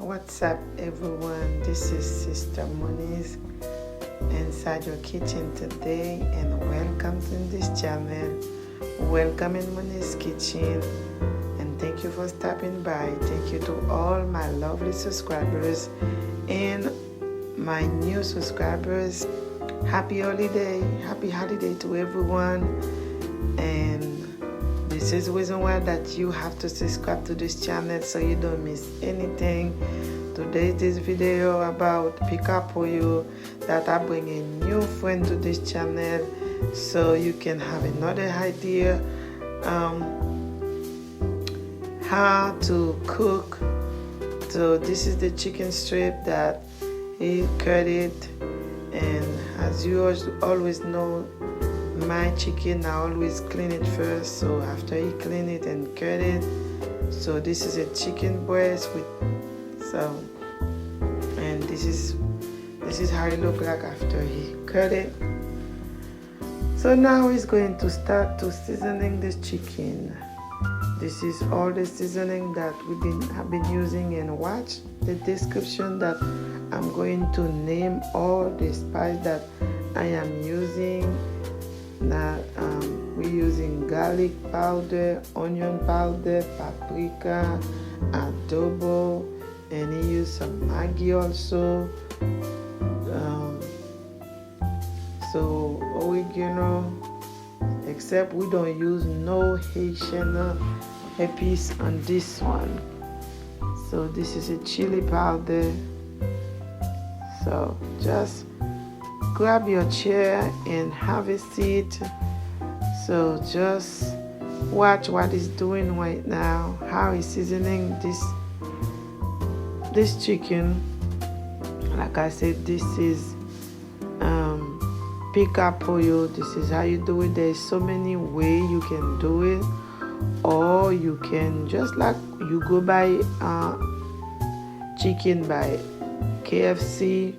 What's up, everyone? This is Sister Moniz inside your kitchen today, and welcome to this channel. Welcome in Moniz Kitchen, and thank you for stopping by. Thank you to all my lovely subscribers and my new subscribers. Happy holiday to everyone. And this is the reason why that you have to subscribe to this channel so you don't miss anything. Today this video about pika polo, that I bring a new friend to this channel so you can have another idea how to cook. So this is the chicken strip that he cut it, and as you always know, my chicken I always clean it first. So after he clean it and cut it, so this is a chicken breast with and this is how it look like after he cut it. So now he's going to start to seasoning this chicken. This is all the seasoning that have been using, and watch the description that I'm going to name all the spice that I am using. Now we're using garlic powder, onion powder, paprika, adobo, and he used some Maggie also. So oregano, except we don't use no Haitian epice on this one. So this is a chili powder. So just grab your chair and have a seat. So just watch what he's doing right now, how he's seasoning this chicken. Like I said, this is pika polo. This is how you do it. There's so many ways you can do it, or you can just like you go buy chicken by KFC,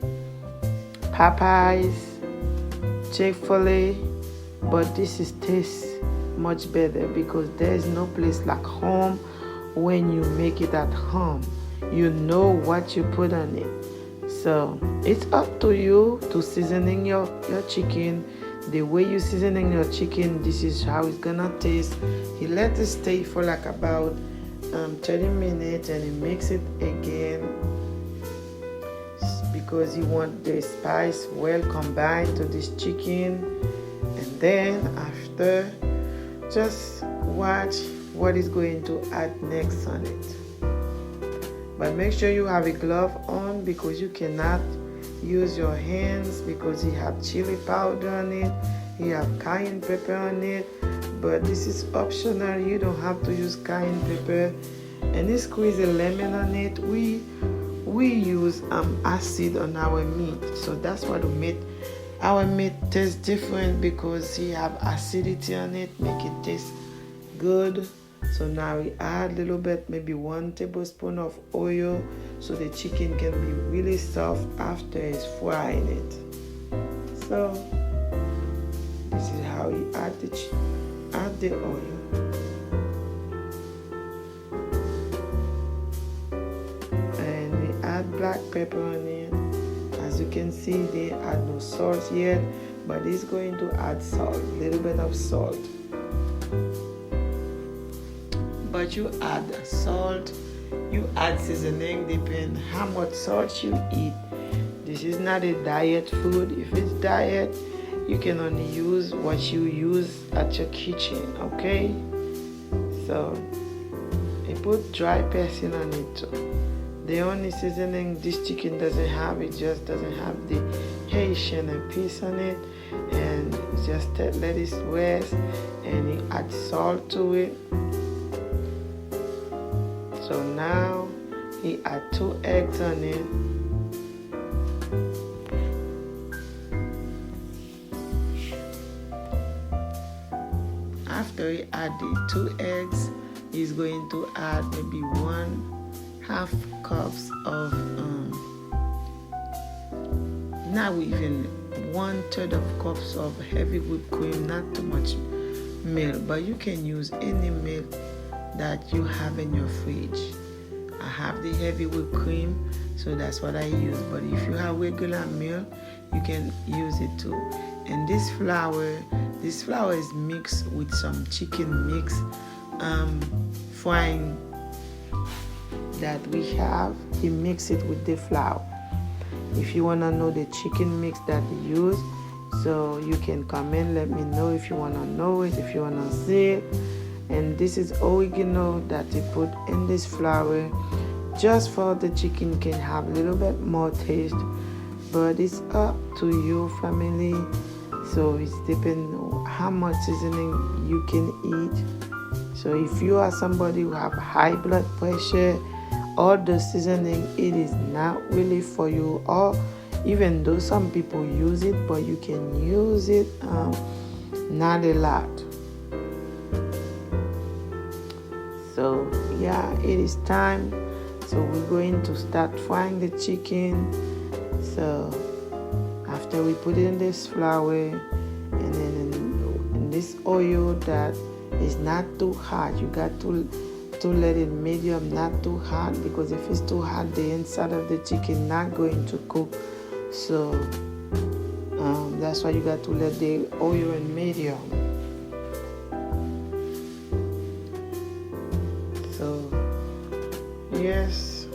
Popeyes, Chick-fil-A, but this is tastes much better because there's no place like home. When you make it at home, you know what you put on it. So it's up to you to seasoning your chicken. The way you seasoning your chicken, this is how it's gonna taste. He let it stay for like about 30 minutes, and he mix it again because he want the spice well combined to this chicken. And then after, just watch what he's going to add next on it. But make sure you have a glove on because you cannot use your hands, because he have chili powder on it, he have cayenne pepper on it. But this is optional, you don't have to use cayenne pepper. And he squeeze a lemon on it. We use acid on our meat, so that's what we made our meat taste different, because he have acidity on it, make it taste good. So now we add a little bit, maybe 1 tablespoon of oil, so the chicken can be really soft after it's frying it. So this is how you add the oil. And we add black pepper on it. As you can see, they add no salt yet, but it's going to add salt, a little bit of salt. But you add salt, you add seasoning, depend how much salt you eat. This is not a diet food. If it's diet, you can only use what you use at your kitchen, okay? So I put dry persil on it too. The only seasoning this chicken doesn't have, it just doesn't have the Haitian piece on it, and just let it rest, and you add salt to it. So now he add 2 eggs on it. After he add the 2 eggs, he's going to add maybe 1/2 cups of not even 1/3 of cups of heavy whipped cream, not too much milk, but you can use any milk that you have in your fridge. I have the heavy whipped cream, so that's what I use. But if you have regular milk, you can use it too. And this flour is mixed with some chicken mix frying that we have. You mix it with the flour. If you want to know the chicken mix that you use, so you can comment, let me know if you want to know it, if you want to see it. And this is oregano that you put in this flour just for the chicken can have a little bit more taste, but it's up to you, family. So it's depends how much seasoning you can eat. So if you are somebody who have high blood pressure, all the seasoning, it is not really for you. Or even though some people use it, but you can use it not a lot. So yeah, it is time. So we're going to start frying the chicken. So after we put it in this flour and then in this oil that is not too hot, you got to let it medium, not too hot, because if it's too hot, the inside of the chicken not going to cook. So that's why you got to let the oil in medium. So yes,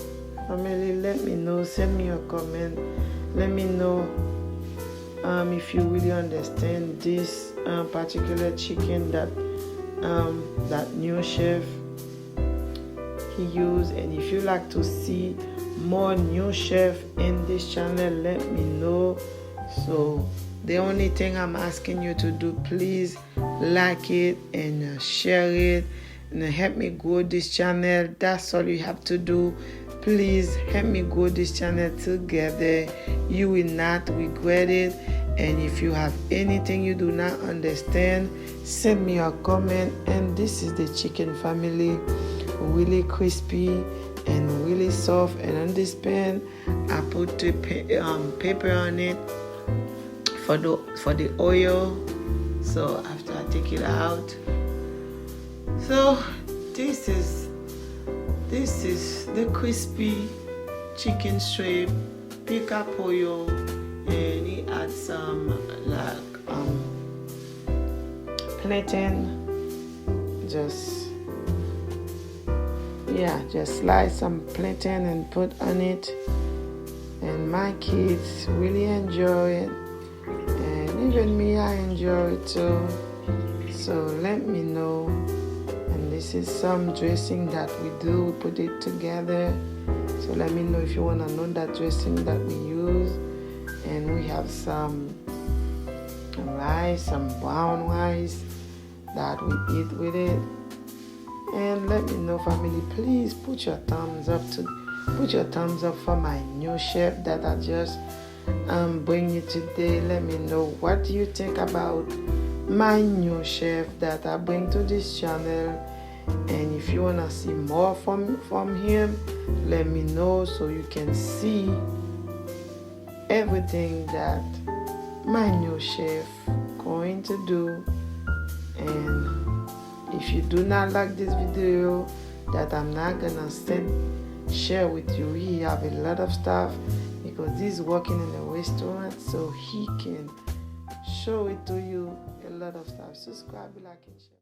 family, let me know, send me a comment, let me know if you really understand this particular chicken that new chef he used. And if you like to see more new chef in this channel, let me know. So the only thing I'm asking you to do, please like it and share it and help me grow this channel. That's all you have to do. Please help me grow this channel together. You will not regret it. And if you have anything you do not understand, send me a comment. And this is the chicken, family, really crispy and really soft. And on this pan, I put the pepper on it for the oil. So after I take it out, so this is the crispy chicken strip, pika polo, and he adds some like plantain. Just slice some plantain and put on it. And my kids really enjoy it, and even me, I enjoy it too. So let me know. And this is some dressing that we do. We put it together. So let me know if you want to know that dressing that we use. And we have some rice, some brown rice that we eat with it. And let me know, family, please put your thumbs up for my new chef that I just bring you today. Let me know what do you think about my new chef that I bring to this channel. And if you want to see more from him, let me know so you can see everything that my new chef going to do. And if you do not like this video that I'm not gonna share with you, he have a lot of stuff because he's working in a restaurant, so he can show it to you, a lot of stuff. Subscribe, like, and share.